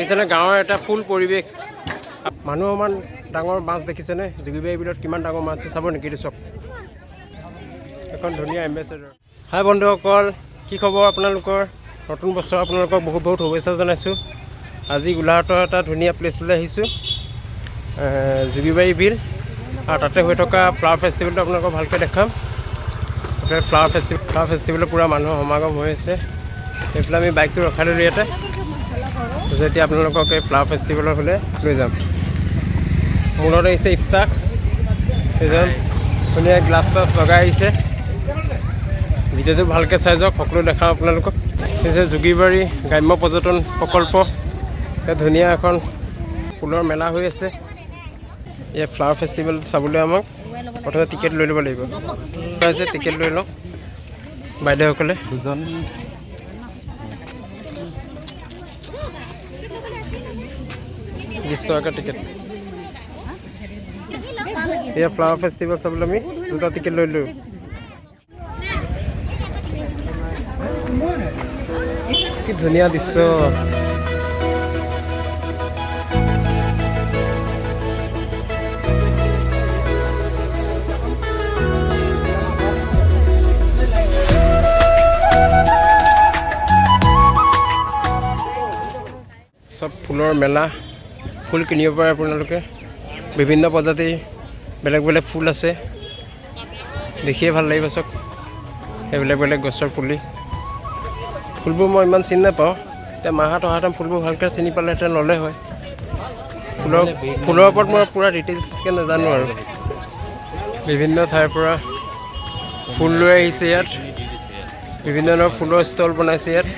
এইজনে গাঁৱৰ এটা ফুল পৰিৱেশ মানুহ ইমান ডাঙৰ মাছ দেখিছেনে জুগিবাৰী বিলত কিমান ডাঙৰ মাছ আছে চাব নেকি চাওক এখন ধুনীয়া এম্বেচেডৰ হাই বন্ধুসকল কি খবৰ আপোনালোকৰ নতুন বছৰ আপোনালোকক বহুত বহুত শুভেচ্ছা জনাইছোঁ আজি গোলাঘাটৰ এটা ধুনীয়া প্লেচলৈ আহিছোঁ জুগিবাৰী বিল আৰু তাতে হৈ থকা ফ্লাৱাৰ ফেষ্টিভেলটো আপোনালোকক ভালকৈ দেখাম ফ্লাৱাৰ ফেষ্টিভেলৰ পূৰা মানুহৰ সমাগম হৈ আছে সেইফালে আমি বাইকটো ৰখাই ল'লোঁ ইয়াতে যেতিয়া আপোনালোকক এই ফ্লাৱাৰ ফেষ্টিভেলৰ ফালে লৈ যাম মূলত আহিছে ইফতাক এজন ধুনীয়া গ্লাছ টাছ লগাই আহিছে ভিডিঅ'টো ভালকৈ চাই যাওক সকলো দেখাওঁ আপোনালোকক হৈছে জুগিবাৰী গ্ৰাম্য পৰ্যটন প্ৰকল্প ধুনীয়া এখন ফুলৰ মেলা হৈ আছে এই ফ্লাৱাৰ ফেষ্টিভেল চাবলৈ আমাক প্ৰথমে টিকেট লৈ ল'ব লাগিব হৈছে টিকেট লৈ লওঁ বাইদেউসকলে দুজন 20 টকা টিকেট এই ফ্লাৱাৰ ফেষ্টিভেল চাবলৈ আমি দুটা টিকেট লৈ ল'লোঁ কি ধুনীয়া দৃশ্য সব ফুলৰ মেলা ফুল কিনিব পাৰে আপোনালোকে বিভিন্ন প্ৰজাতিৰ বেলেগ বেলেগ ফুল আছে দেখিয়ে ভাল লাগিব চক এই বেলেগ বেলেগ গছৰ পুলি ফুলবোৰ মই ইমান চিনি নাপাওঁ এতিয়া মাহঁত অহাহেঁতেন ফুলবোৰ ভালকৈ চিনি পালেহেঁতেন ল'লে হয় ফুলৰ ওপৰত মই পূৰা ডিটেইলছকৈ নাজানো আৰু বিভিন্ন ঠাইৰ পৰা ফুল লৈ আহিছে ইয়াত বিভিন্ন ধৰণৰ ফুলৰ ষ্টল বনাইছে ইয়াত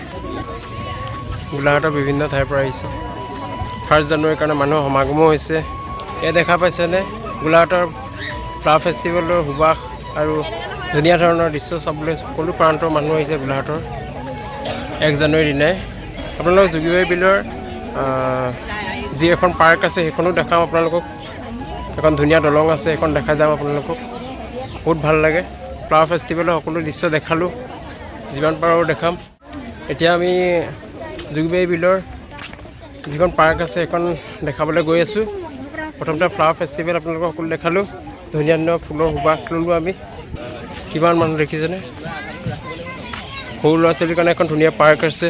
গোলাঘাটৰ বিভিন্ন ঠাইৰ পৰা আহিছে 1 জানুৱাৰীৰ কাৰণে মানুহৰ সমাগমো হৈছে এয়া দেখা পাইছেনে গোলাঘাটৰ ফ্লাৱাৰ ফেষ্টিভেলৰ সুবাস আৰু ধুনীয়া ধৰণৰ দৃশ্য চাবলৈ সকলো প্ৰান্তৰ মানুহ আহিছে গোলাঘাটৰ 1 জানুৱাৰীৰ দিনাই আপোনালোক জুগিবাৰী বিলৰ যি এখন পাৰ্ক আছে সেইখনো দেখাম আপোনালোকক এখন ধুনীয়া দলং আছে সেইখন দেখাই যাম আপোনালোকক বহুত ভাল লাগে ফ্লাৱাৰ ফেষ্টিভেলৰ সকলো দৃশ্য দেখালোঁ যিমান পাৰোঁ দেখাম এতিয়া আমি জুগিবাৰী বিলৰ যিখন পাৰ্ক আছে সেইখন দেখাবলৈ গৈ আছোঁ প্ৰথমতে ফ্লাৱাৰ ফেষ্টিভেল আপোনালোকক সকলো দেখালোঁ ধুনীয়া ধুনীয়া ফুলৰ সুবাস ল'লোঁ আমি কিমান মানুহ দেখিছেনে সৰু ল'ৰা ছোৱালীৰ কাৰণে এখন ধুনীয়া পাৰ্ক আছে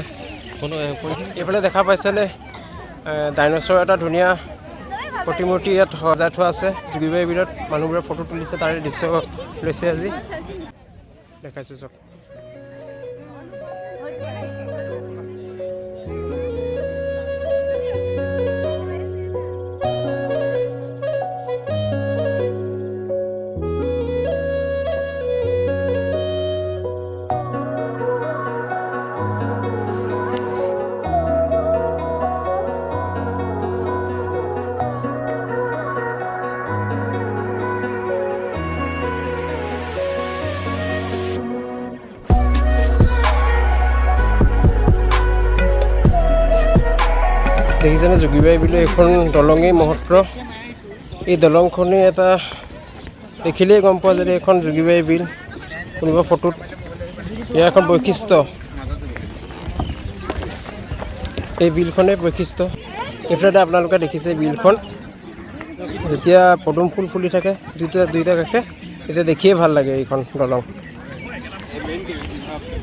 এইফালে দেখা পাইছেনে ডাইন'ছৰ এটা ধুনীয়া প্ৰতিমূৰ্তি ইয়াত সজাই থোৱা আছে জুগিবাৰী বিলত মানুহবোৰে ফটো তুলিছে তাৰে দৃশ্য লৈছে আজি দেখাইছোঁ চব দেখিছেনে জুগিবাৰী বিলৰ এইখন দলঙেই মহত্ব এই দলংখনেই এটা দেখিলেই গম পোৱা যদি এখন জুগিবাৰী বিল কোনোবা ফটোত ইয়াৰ এখন বৈশিষ্ট্য এই বিলখনেই বৈশিষ্ট্য এইফালে আপোনালোকে দেখিছে বিলখন যেতিয়া পদুম ফুল ফুলি থাকে দুইটা কাষে তেতিয়া দেখিয়ে ভাল লাগে এইখন দলং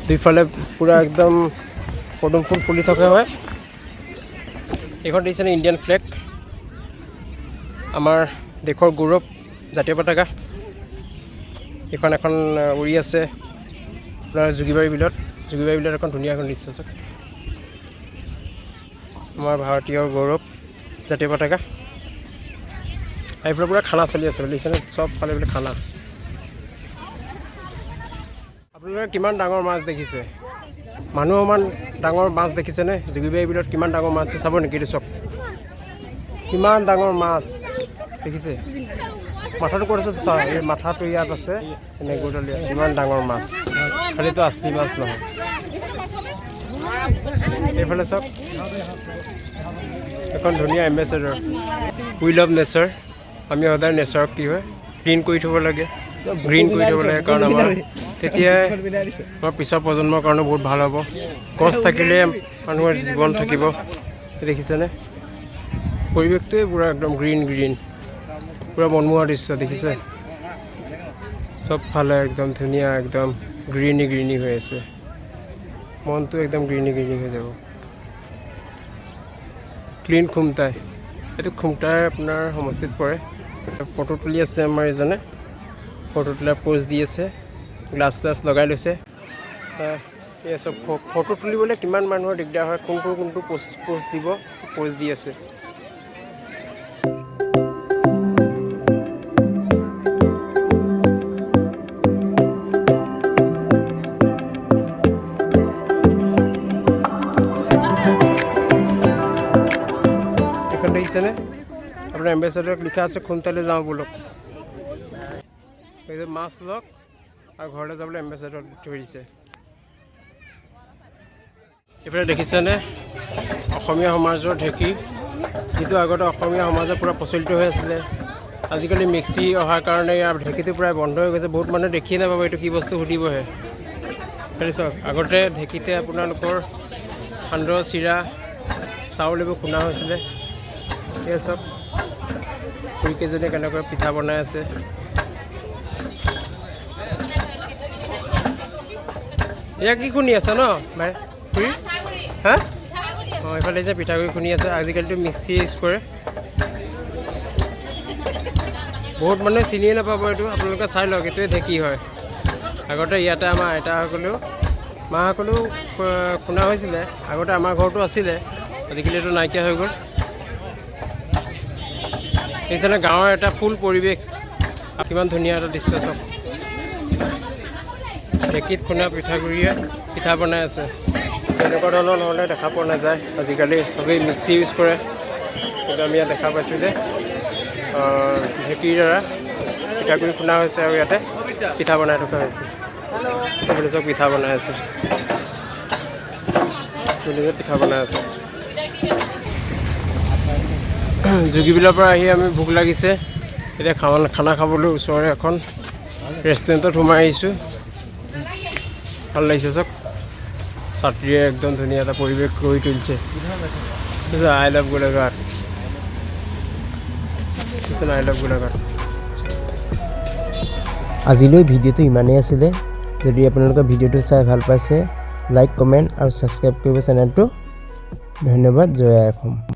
দুইফালে পূৰা একদম পদুম ফুল ফুলি থকা হয় এইখন দেখিছেনে ইণ্ডিয়ান ফ্লেগ আমাৰ দেশৰ গৌৰৱ জাতীয় পতাকা এইখন এখন উৰি আছে আপোনাৰ জুগিবাৰী বিলত এখন ধুনীয়া এখন দৃশ্য আছে আমাৰ ভাৰতীয় গৌৰৱ জাতীয় পতাকা এইফালে পূৰা খানা চলি আছে বুজিছেনে চব ফালে বোলে খানা আপোনালোকে কিমান ডাঙৰ মাছ দেখিছে মানুহ ইমান ডাঙৰ মাছ দেখিছেনে জুগিবাৰী বিলত কিমান ডাঙৰ মাছ আছে চাব নেকি চাওক কিমান ডাঙৰ মাছ দেখিছে মাথাটো কৰিছোঁ চাওক এই মাথাটো ইয়াত আছে এনেকৈ গোটালি কিমান ডাঙৰ মাছ খালিতো আছলি মাছ নহয় এইফালে চাওক এখন ধুনীয়া এম্বেচেডৰ উই লাভ নেচাৰ আমি সদায় নেচাৰক কি হয় ক্লিন কৰি থ'ব লাগে গ্ৰীণ কৰি থ'ব লাগে কাৰণ আমাৰ তেতিয়াই আমাৰ পিছৰ প্ৰজন্মৰ কাৰণে বহুত ভাল হ'ব গছ থাকিলে মানুহৰ জীৱন থাকিব দেখিছেনে পৰিৱেশটোৱে পুৰা একদম গ্ৰীণ গ্ৰীণ পুৰা মনোমোহা দৃশ্য দেখিছে সব ফালে একদম ধুনীয়া একদম গ্ৰীনি হৈ আছে মনটো একদম গ্ৰীনি হৈ যাব ক্লিন খুমটাই এইটো খুমটাই আপোনাৰ সমষ্টিত পৰে ফটো তুলি আছে আমাৰ এজনে ফটো তোলাৰ পোজ দি আছে গ্লাছ লগাই লৈছে এই সব ফটো তুলিবলৈ কিমান মানুহৰ দিগদাৰ হয় কোনটো পোজ দিব পোজ দি আছে দেখিছেনে আপোনাৰ এম্বেচাডাৰক লিখা আছে খুমটালৈ যাওঁ বোলক এই যে মাছ লওক আৰু ঘৰলৈ যাবলৈ এম্বেচাডাৰ থৈ দিছে এইফালে দেখিছেনে অসমীয়া সমাজৰ ঢেঁকী যিটো আগতে অসমীয়া সমাজত পুৰা প্ৰচলিত হৈ আছিলে আজিকালি মিক্সি অহাৰ কাৰণে ইয়াৰ ঢেঁকীটো প্ৰায় বন্ধ হৈ গৈছে বহুত মানুহে দেখিয়ে নাপাব এইটো কি বস্তু সুধিবহে খালি চাওক আগতে ঢেঁকীতে আপোনালোকৰ সান্দহ চিৰা চাউল এইবোৰ খুন্দা হৈছিলে এই চব খুৰীকেইজনীয়ে কেনেকৈ পিঠা বনাই আছে এয়া কি খুন্দি আছে ন ভাই খুৰী হা অঁ এইফালে যে পিঠাগুড়ি খুন্দি আছে আজিকালিতো মিক্সি ইউজ কৰে বহুত মানুহে চিনিয়ে নাপাব এইটো আপোনালোকে চাই লওক এইটোৱে ঢেঁকী হয় আগতে ইয়াতে আমাৰ আইতাসকলেও মাসকলেও খুন্দা হৈছিলে আগতে আমাৰ ঘৰতো আছিলে আজিকালি এইটো নাইকিয়া হৈ গ'ল সেইকাৰণে গাঁৱৰ এটা ফুল পৰিৱেশ কিমান ধুনীয়া এটা দৃশ্য চব ঢেঁকীত খুন্দা পিঠাগুড়িয়ে পিঠা বনাই আছে তেনেকুৱা ধৰণৰ নহ'লে দেখা পোৱা নাযায় আজিকালি চবেই মিক্সি ইউজ কৰে কিন্তু আমি ইয়াত দেখা পাইছোঁ যে ঢেঁকীৰ দ্বাৰা পিঠাগুড়ি খুন্দা হৈছে আৰু ইয়াতে পিঠা বনাই থকা হৈছে সকলোৱে চব পিঠা বনাই আছে পিঠা বনাই আছে জুগিবিলৰ পৰা আহি আমি ভোক লাগিছে এতিয়া খানা খাবলৈ ওচৰৰে এখন ৰেষ্টুৰেণ্টত সোমাই আহিছোঁ ভাল লাগিছে চব ছাত্ৰীয়ে একদম ধুনীয়া এটা পৰিৱেশ গঢ়ি তুলিছে আই লাভ গোলাঘাট আজিলৈ ভিডিঅ'টো ইমানেই আছিলে যদি আপোনালোকে ভিডিঅ'টো চাই ভাল পাইছে লাইক কমেণ্ট আৰু ছাবস্ক্ৰাইব কৰিব চেনেলটো ধন্যবাদ জয় অসম